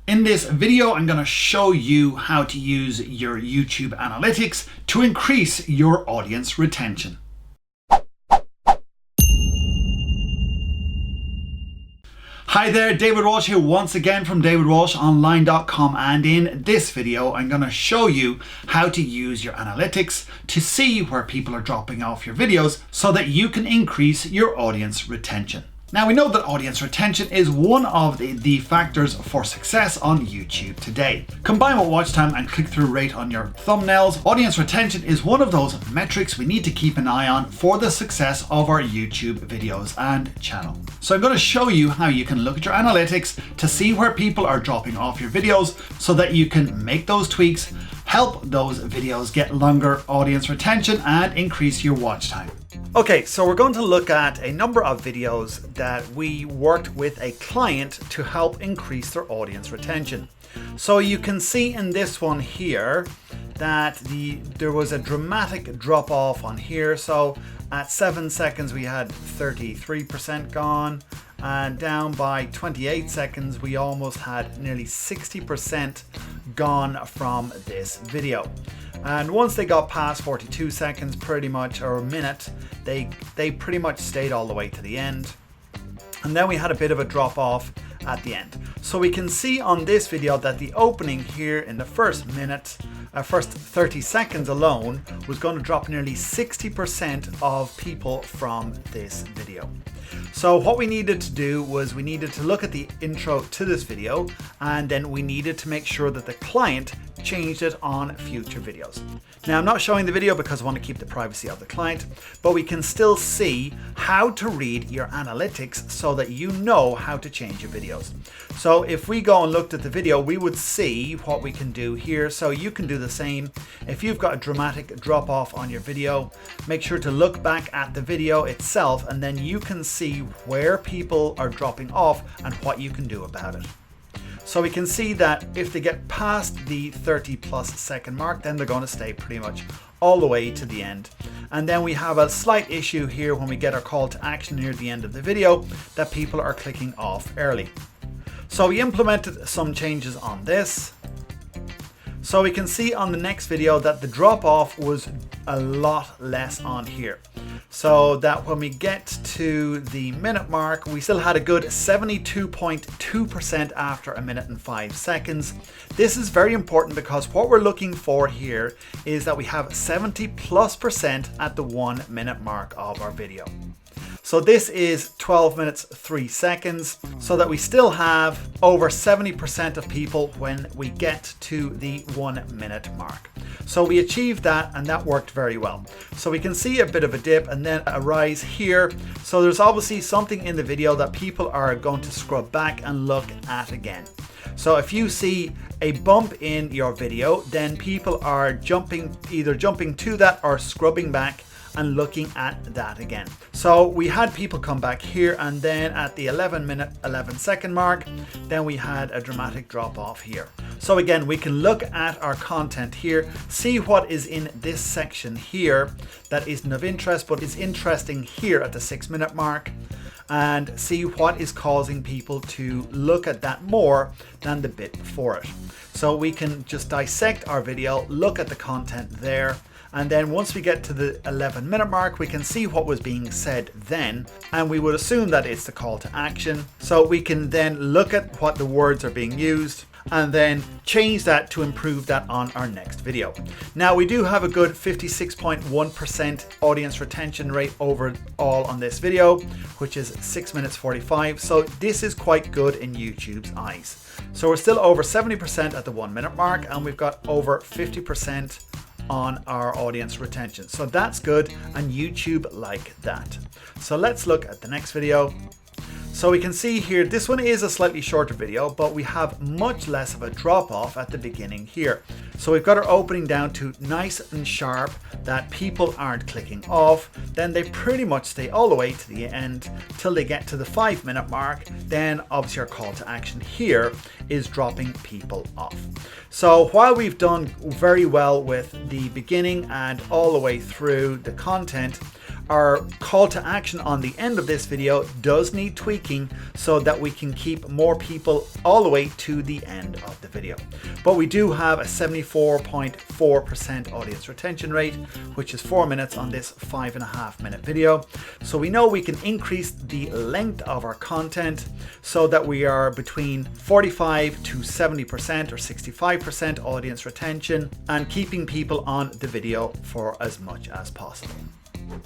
In this video, I'm going to show you how to use your YouTube analytics to increase your audience retention. Hi there, David Walsh here once again from davidwalshonline.com, and in this video I'm going to show you how to use your analytics to see where people are dropping off your videos so that you can increase your audience retention. Now, we know that audience retention is one of the factors for success on YouTube today. Combined with watch time and click-through rate on your thumbnails, audience retention is one of those metrics we need to keep an eye on for the success of our YouTube videos and channel. So I'm going to show you how you can look at your analytics to see where people are dropping off your videos so that you can make those tweaks, help those videos get longer audience retention and increase your watch time. Okay, so we're going to look at a number of videos that we worked with a client to help increase their audience retention. So you can see in this one here that there was a dramatic drop off on here. So at 7 seconds we had 33% gone, and down by 28 seconds we almost had nearly 60% gone from this video. And once they got past 42 seconds pretty much, or a minute, they pretty much stayed all the way to the end. And then we had a bit of a drop off at the end. So we can see on this video that the opening here in the first 30 seconds alone was going to drop nearly 60% of people from this video. So what we needed to do was we needed to look at the intro to this video, and then we needed to make sure that the client changed it on future videos. Now, I'm not showing the video because I want to keep the privacy of the client, but we can still see how to read your analytics so that you know how to change your videos. So if we go and looked at the video, we would see what we can do here. So you can do the same. If you've got a dramatic drop off on your video, make sure to look back at the video itself, and then you can see where people are dropping off and what you can do about it. So we can see that if they get past the 30+ second mark, then they're going to stay pretty much all the way to the end. And then we have a slight issue here when we get our call to action near the end of the video that people are clicking off early. So we implemented some changes on this. So we can see on the next video that the drop off was a lot less on here. So that when we get to the minute mark, we still had a good 72.2% after a minute and 5 seconds. This is very important because what we're looking for here is that we have 70+% at the 1 minute mark of our video. So this is 12 minutes 3 seconds, so that we still have over 70% of people when we get to the 1 minute mark. So we achieved that, and that worked very well. So we can see a bit of a dip and then a rise here. So there's obviously something in the video that people are going to scrub back and look at again. So if you see a bump in your video, then people are either jumping to that or scrubbing back and looking at that again. So we had people come back here, and then at the 11 minute 11 second mark, then we had a dramatic drop off here. So again, we can look at our content here, see what is in this section here that isn't of interest but is interesting here at the 6 minute mark, and see what is causing people to look at that more than the bit before it. So we can just dissect our video, look at the content there, and then once we get to the 11 minute mark, we can see what was being said then, and we would assume that it's the call to action. So we can then look at what the words are being used and then change that to improve that on our next video. Now, we do have a good 56.1% audience retention rate overall on this video, which is 6 minutes 45. So this is quite good in YouTube's eyes. So we're still over 70% at the 1 minute mark, and we've got over 50% on our audience retention. So that's good, and YouTube like that. So let's look at the next video. So we can see here, this one is a slightly shorter video, but we have much less of a drop off at the beginning here. So we've got our opening down to nice and sharp, that people aren't clicking off. Then they pretty much stay all the way to the end till they get to the 5 minute mark. Then obviously our call to action here is dropping people off. So while we've done very well with the beginning and all the way through the content, our call to action on the end of this video does need tweaking so that we can keep more people all the way to the end of the video. But we do have a 74.4% audience retention rate, which is 4 minutes on this 5.5 minute video. So we know we can increase the length of our content so that we are between 45 to 70% or 65% audience retention and keeping people on the video for as much as possible.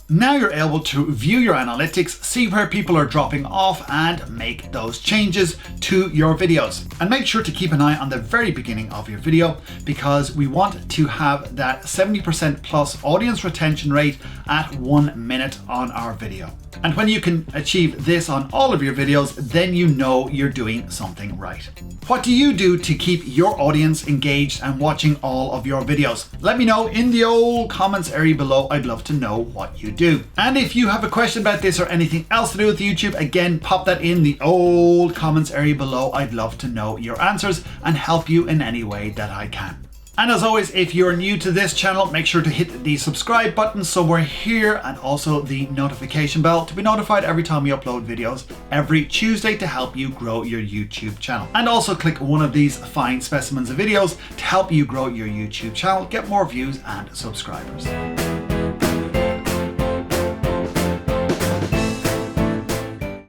Now you're able to view your analytics, see where people are dropping off and make those changes to your videos. And make sure to keep an eye on the very beginning of your video because we want to have that 70% plus audience retention rate at 1 minute on our video. And when you can achieve this on all of your videos, then you know you're doing something right. What do you do to keep your audience engaged and watching all of your videos? Let me know in the old comments area below. I'd love to know what you do. And if you have a question about this or anything else to do with YouTube, again, pop that in the old comments area below. I'd love to know your answers and help you in any way that I can. And as always, if you're new to this channel, make sure to hit the subscribe button so we're here, and also the notification bell to be notified every time we upload videos every Tuesday to help you grow your YouTube channel. And also click one of these fine specimens of videos to help you grow your YouTube channel, get more views and subscribers.